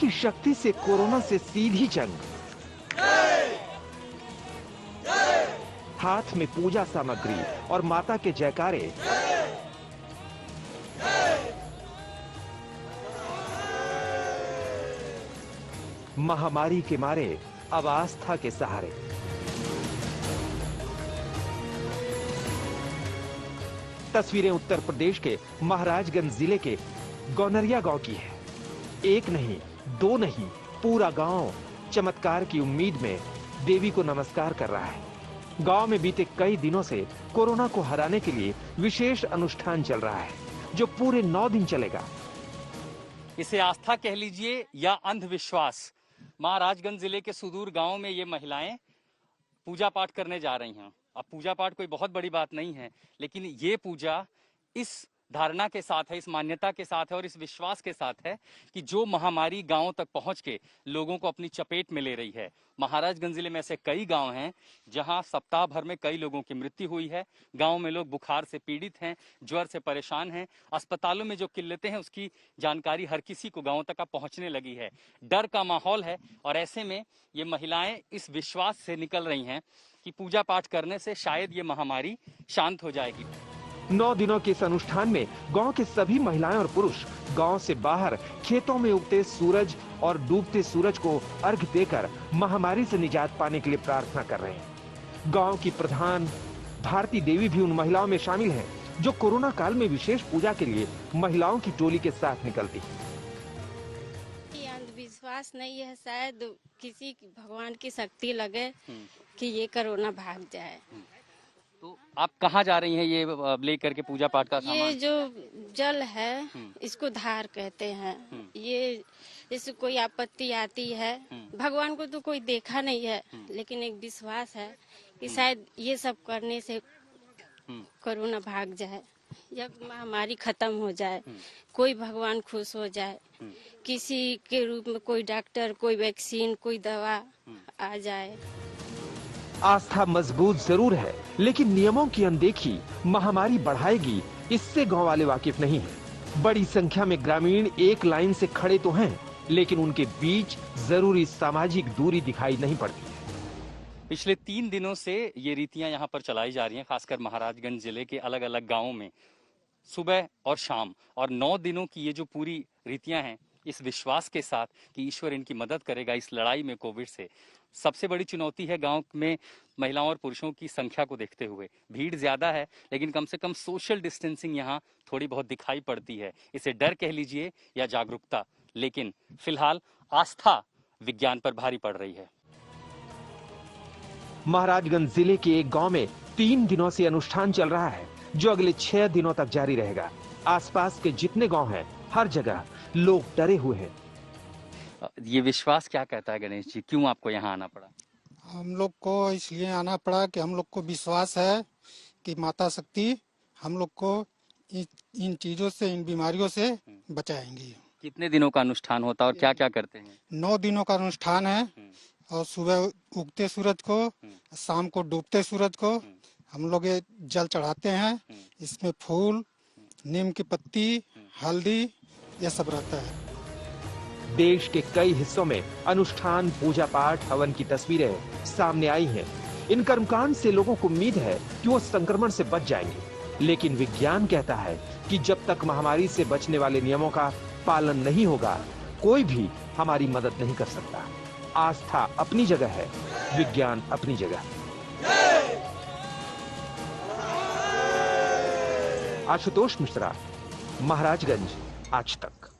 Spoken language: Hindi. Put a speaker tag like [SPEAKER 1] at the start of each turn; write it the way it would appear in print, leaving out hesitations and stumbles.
[SPEAKER 1] की शक्ति से कोरोना से सीधी जंग। हाथ में पूजा सामग्री और माता के जयकारे। महामारी के मारे अब आस्था के सहारे। तस्वीरें उत्तर प्रदेश के महाराजगंज जिले के गौनरिया गांव की है। एक नहीं, दो नहीं, पूरा गांव चमत्कार की उम्मीद में देवी को नमस्कार कर रहा है। गांव में बीते कई दिनों से कोरोना को हराने के लिए विशेष अनुष्ठान चल रहा है, जो पूरे 9 दिन चलेगा।
[SPEAKER 2] इसे आस्था कह लीजिए या अंधविश्वास। महाराजगंज जिले के सुदूर गांव में ये महिलाएं पूजा पाठ करने जा रही हैं। अब पूजा पाठ कोई बहुत बड़ी बात नहीं है, लेकिन ये पूजा इस धारणा के साथ है, इस मान्यता के साथ है और इस विश्वास के साथ है कि जो महामारी गांव तक पहुंच के लोगों को अपनी चपेट में ले रही है। महाराजगंज जिले में ऐसे कई गांव हैं जहां सप्ताह भर में कई लोगों की मृत्यु हुई है। गांव में लोग बुखार से पीड़ित हैं, ज्वर से परेशान हैं। अस्पतालों में जो किल्लतें हैं उसकी जानकारी हर किसी को गांव तक पहुंचने लगी है। डर का माहौल है और ऐसे में ये महिलाएं इस विश्वास से निकल रही हैं कि पूजा पाठ करने से शायद ये महामारी शांत हो जाएगी।
[SPEAKER 1] 9 दिनों के इस अनुष्ठान में गांव के सभी महिलाएं और पुरुष गांव से बाहर खेतों में उगते सूरज और डूबते सूरज को अर्घ देकर महामारी से निजात पाने के लिए प्रार्थना कर रहे हैं। गांव की प्रधान भारती देवी भी उन महिलाओं में शामिल हैं जो कोरोना काल में विशेष पूजा के लिए महिलाओं की टोली के साथ निकलती है।
[SPEAKER 3] ये अंधविश्वास नहीं है, शायद किसी भगवान की शक्ति लगे कि ये कोरोना भाग जाए।
[SPEAKER 2] तो आप कहाँ जा रही हैं ये लेकर के पूजा पाठ का सामान?
[SPEAKER 3] ये जो जल है इसको धार कहते हैं। ये जैसे कोई आपत्ति आती है, भगवान को तो कोई देखा नहीं है, लेकिन एक विश्वास है कि शायद ये सब करने से कोरोना भाग जाए या महामारी खत्म हो जाए, कोई भगवान खुश हो जाए, किसी के रूप में कोई डॉक्टर, कोई वैक्सीन, कोई दवा आ जाए।
[SPEAKER 1] आस्था मजबूत जरूर है, लेकिन नियमों की अनदेखी महामारी बढ़ाएगी, इससे गांव वाले वाकिफ नहीं हैं। बड़ी संख्या में ग्रामीण एक लाइन से खड़े तो हैं, लेकिन उनके बीच जरूरी सामाजिक दूरी दिखाई नहीं पड़ती है।
[SPEAKER 2] पिछले 3 दिनों से ये रीतियां यहाँ पर चलाई जा रही हैं, खासकर महाराजगंज जिले के अलग अलग गाँवों में सुबह और शाम। और 9 दिनों की ये जो पूरी रीतियां हैं, इस विश्वास के साथ कि ईश्वर इनकी मदद करेगा इस लड़ाई में कोविड से। सबसे बड़ी चुनौती है गांव में महिलाओं और पुरुषों की संख्या को देखते हुए। भीड़ ज्यादा है, लेकिन कम से कम सोशल डिस्टेंसिंग यहाँ थोड़ी बहुत दिखाई पड़ती है। इसे डर कह लीजिए या जागरूकता, लेकिन फिलहाल आस्था विज्ञान पर भारी पड़ रही है।
[SPEAKER 1] महाराजगंज जिले के एक गांव में 3 दिनों से अनुष्ठान चल रहा है, जो अगले 6 दिनों तक जारी रहेगा। आसपास के जितने गांव हैं, हर जगह लोग डरे हुए हैं।
[SPEAKER 2] ये विश्वास क्या कहता है गणेश जी, क्यों आपको यहाँ आना पड़ा?
[SPEAKER 4] हम लोग को इसलिए आना पड़ा कि हम लोग को विश्वास है कि माता शक्ति हम लोग को इन चीजों से, इन बीमारियों से बचाएंगी।
[SPEAKER 2] कितने दिनों का अनुष्ठान होता है और क्या क्या करते हैं?
[SPEAKER 4] 9 दिनों का अनुष्ठान है और सुबह उगते सूरज को, शाम को डूबते सूरज को हम लोग ये जल चढ़ाते हैं। इसमें फूल, नीम की पत्ती, हल्दी, ये सब रहता है।
[SPEAKER 1] देश के कई हिस्सों में अनुष्ठान, पूजा पाठ, हवन की तस्वीरें सामने आई हैं। इन कर्मकांड से लोगों को उम्मीद है कि वो संक्रमण से बच जाएंगे, लेकिन विज्ञान कहता है कि जब तक महामारी से बचने वाले नियमों का पालन नहीं होगा, कोई भी हमारी मदद नहीं कर सकता। आस्था अपनी जगह है, विज्ञान अपनी जगह। आशुतोष मिश्रा, महाराजगंज, आज तक।